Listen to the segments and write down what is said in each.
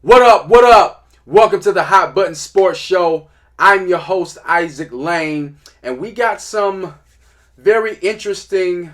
What up? What up? Welcome to the Hot Button Sports Show. I'm your host, Isaac Lane, and we got some very interesting,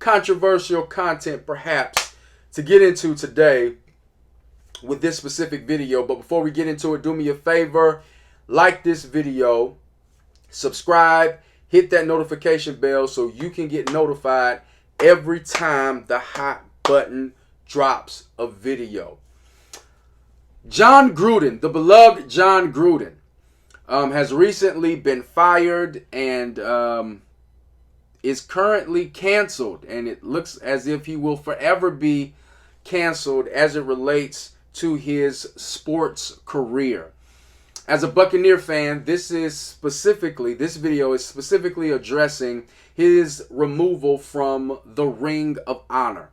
controversial content, perhaps, to get into today with this specific video. But before we get into it, do me a favor, like this video, subscribe, hit that notification bell so you can get notified every time the Hot Button drops a video. Jon Gruden, the beloved Jon Gruden, has recently been fired and is currently canceled. And it looks as if he will forever be canceled as it relates to his sports career. As a Buccaneer fan, this video is specifically addressing his removal from the Ring of Honor.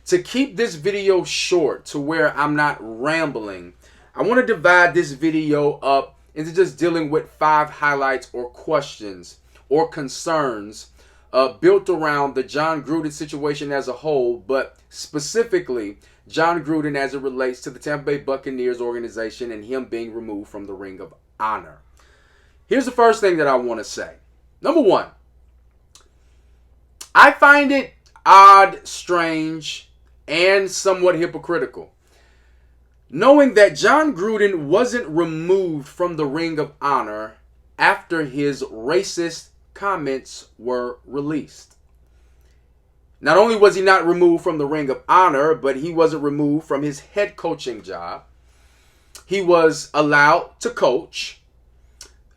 To keep this video short to where I'm not rambling, I want to divide this video up into just dealing with 5 highlights or questions or concerns built around the Jon Gruden situation as a whole, but specifically Jon Gruden as it relates to the Tampa Bay Buccaneers organization and him being removed from the Ring of Honor. Here's the first thing that I want to say. Number one, I find it odd, strange, and somewhat hypocritical, knowing that Jon Gruden wasn't removed from the Ring of Honor after his racist comments were released. Not only was he not removed from the Ring of Honor, but he wasn't removed from his head coaching job. He was allowed to coach.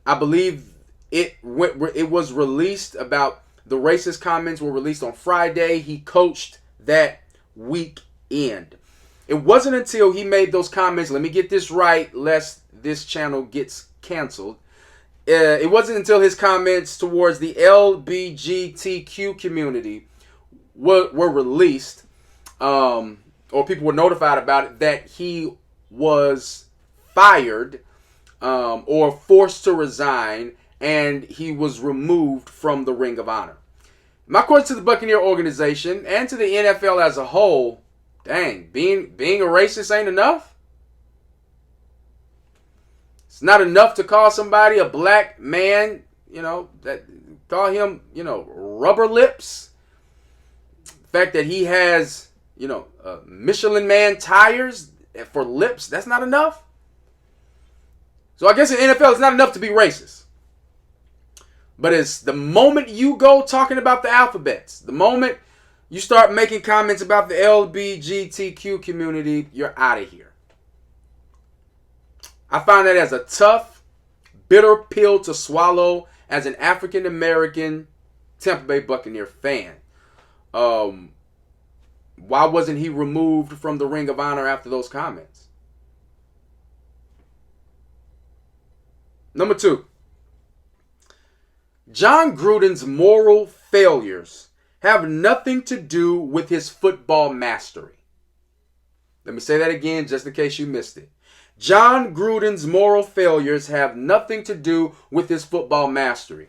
I believe it was released about the racist comments were released on Friday. He coached that weekend. It wasn't until he made those comments, let me get this right lest this channel gets canceled. It wasn't until his comments towards the LGBTQ community were released, or people were notified about it, that he was fired or forced to resign, and he was removed from the Ring of Honor. My question to the Buccaneer organization and to the NFL as a whole, dang, being a racist ain't enough? It's not enough to call somebody a black man, that call him, rubber lips. The fact that he has, Michelin Man tires for lips, that's not enough. So I guess in the NFL, it's not enough to be racist. But it's the moment you go talking about the alphabets, the moment you start making comments about the LGBTQ community, you're out of here. I find that as a tough, bitter pill to swallow as an African American Tampa Bay Buccaneer fan. Why wasn't he removed from the Ring of Honor after those comments? Number 2. Jon Gruden's moral failures have nothing to do with his football mastery. Let me say that again just in case you missed it. Jon Gruden's moral failures have nothing to do with his football mastery.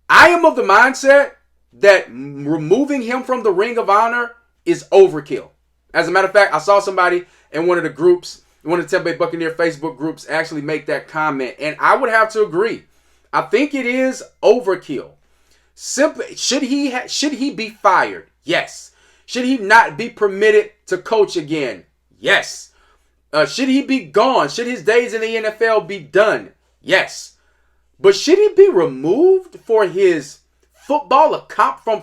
I am of the mindset that removing him from the Ring of Honor is overkill. As a matter of fact, I saw somebody in one of the groups, one of the Tampa Bay Buccaneer Facebook groups, actually make that comment, and I would have to agree. I think it is overkill. Simply, should he be fired? Yes. Should he not be permitted to coach again? Yes. Should he be gone? Should his days in the NFL be done? Yes. But should he be removed for his football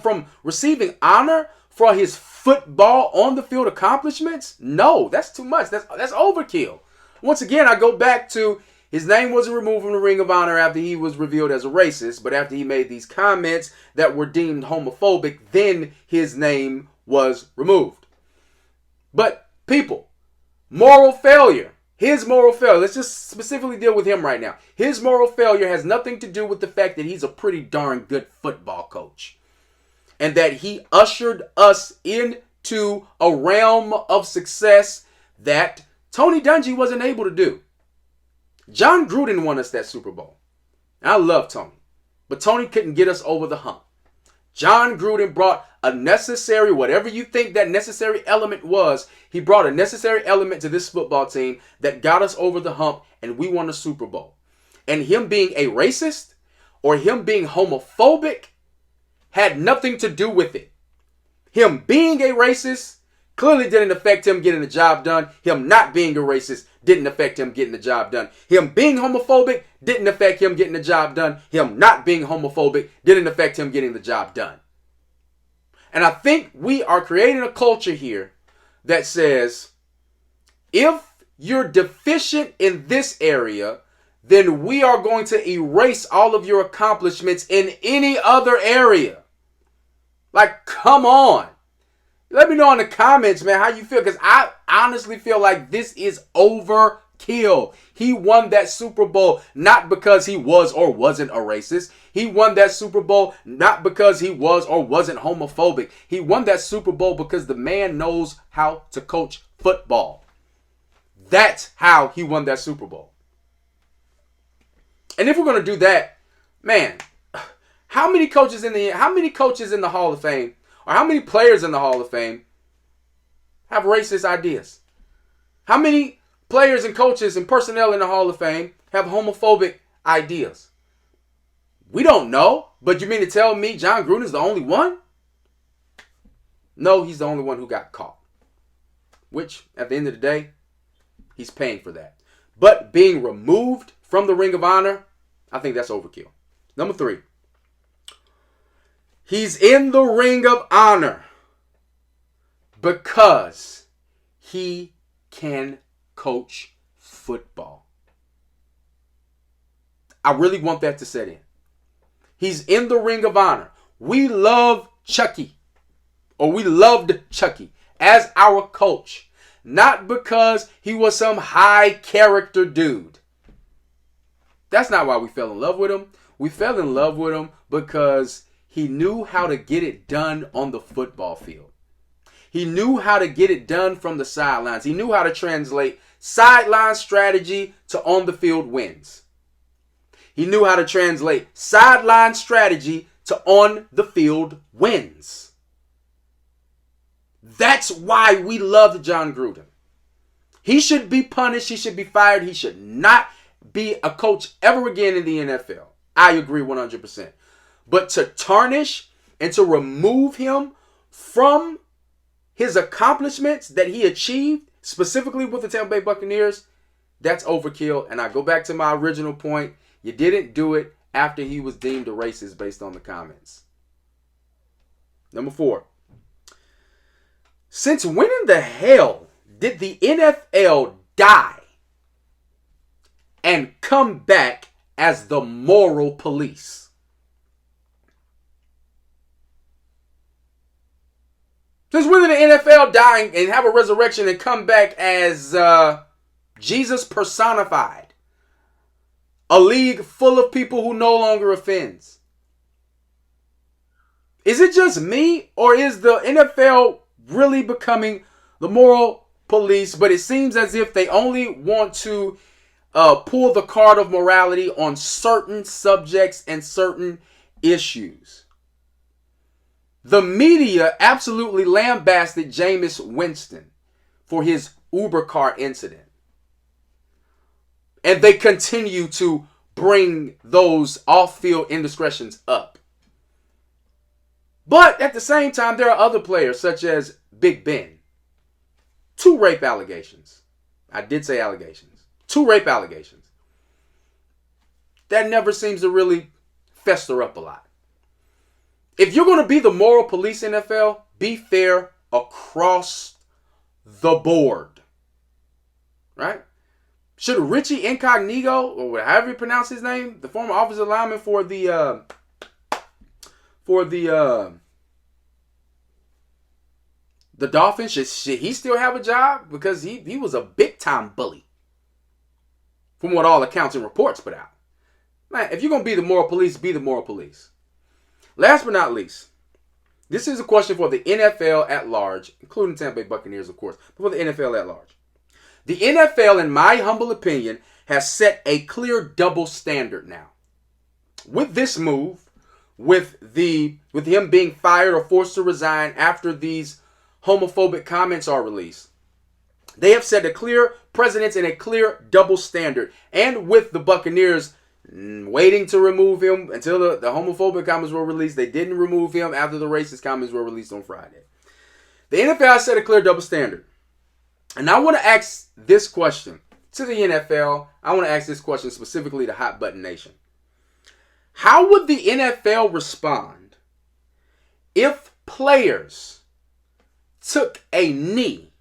from receiving honor for his football on the field accomplishments? No, that's too much. That's overkill. Once again, I go back to his name wasn't removed from the Ring of Honor after he was revealed as a racist, but after he made these comments that were deemed homophobic, then his name was removed. But people, moral failure. His moral failure. Let's just specifically deal with him right now. His moral failure has nothing to do with the fact that he's a pretty darn good football coach, and that he ushered us into a realm of success that Tony Dungy wasn't able to do. Jon Gruden won us that Super Bowl. I love Tony, but Tony couldn't get us over the hump. Jon Gruden brought a necessary, whatever you think that necessary element was, he brought a necessary element to this football team that got us over the hump, and we won the Super Bowl. And him being a racist or him being homophobic had nothing to do with it. Him being a racist clearly didn't affect him getting the job done. Him not being a racist didn't affect him getting the job done. Him being homophobic didn't affect him getting the job done. Him not being homophobic didn't affect him getting the job done. And I think we are creating a culture here that says, if you're deficient in this area, then we are going to erase all of your accomplishments in any other area. Like, come on. Let me know in the comments, man, how you feel. Because I honestly feel like this is overkill. He won that Super Bowl not because he was or wasn't a racist. He won that Super Bowl not because he was or wasn't homophobic. He won that Super Bowl because the man knows how to coach football. That's how he won that Super Bowl. And if we're going to do that, man, how many coaches in the Hall of Fame, or how many players in the Hall of Fame have racist ideas? How many players and coaches and personnel in the Hall of Fame have homophobic ideas? We don't know, but you mean to tell me Jon Gruden is the only one? No, he's the only one who got caught. Which, at the end of the day, he's paying for that. But being removed from the Ring of Honor, I think that's overkill. Number 3. He's in the Ring of Honor because he can coach football. I really want that to set in. He's in the Ring of Honor. We love Chucky, or we loved Chucky as our coach, not because he was some high character dude. That's not why we fell in love with him. We fell in love with him because he knew how to get it done on the football field. He knew how to get it done from the sidelines. He knew how to translate sideline strategy to on the field wins. He knew how to translate sideline strategy to on the field wins. That's why we loved Jon Gruden. He should be punished. He should be fired. He should not be a coach ever again in the NFL. I agree 100%. But to tarnish and to remove him from his accomplishments that he achieved, specifically with the Tampa Bay Buccaneers, that's overkill. And I go back to my original point. You didn't do it after he was deemed a racist based on the comments. Number 4. Since when in the hell did the NFL die and come back as the moral police? Since when did the NFL die and have a resurrection and come back as Jesus personified? A league full of people who no longer offends. Is it just me, or is the NFL really becoming the moral police? But it seems as if they only want to pull the card of morality on certain subjects and certain issues. The media absolutely lambasted Jameis Winston for his Uber car incident. And they continue to bring those off-field indiscretions up. But at the same time, there are other players such as Big Ben. 2 rape allegations. I did say allegations. 2 rape allegations. That never seems to really fester up a lot. If you're going to be the moral police NFL, be fair across the board. Right? Should Richie Incognito, or however you pronounce his name, the former offensive lineman for the Dolphins, should he still have a job? Because he was a big time bully, from what all accounts and reports put out. Man, if you're going to be the moral police, be the moral police. Last but not least, this is a question for the NFL at large, including Tampa Bay Buccaneers, of course, but for the NFL at large. The NFL, in my humble opinion, has set a clear double standard now. With this move, with him being fired or forced to resign after these homophobic comments are released. They have set a clear precedence and a clear double standard. And with the Buccaneers waiting to remove him until the homophobic comments were released, they didn't remove him after the racist comments were released on Friday. The NFL has set a clear double standard. And I want to ask this question to the NFL. I want to ask this question specifically to Hot Button Nation. How would the NFL respond if players took a knee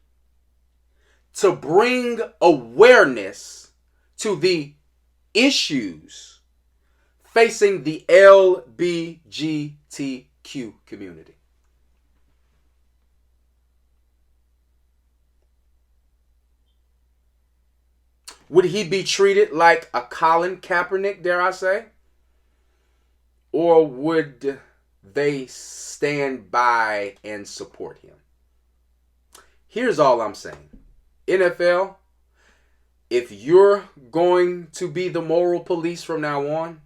to bring awareness to the issues facing the LGBTQ community? Would he be treated like a Colin Kaepernick, dare I say? Or would they stand by and support him? Here's all I'm saying. NFL, if you're going to be the moral police from now on,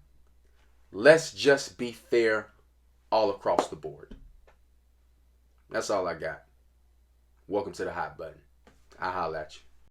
let's just be fair all across the board. That's all I got. Welcome to the Hot Button. I'll holler at you.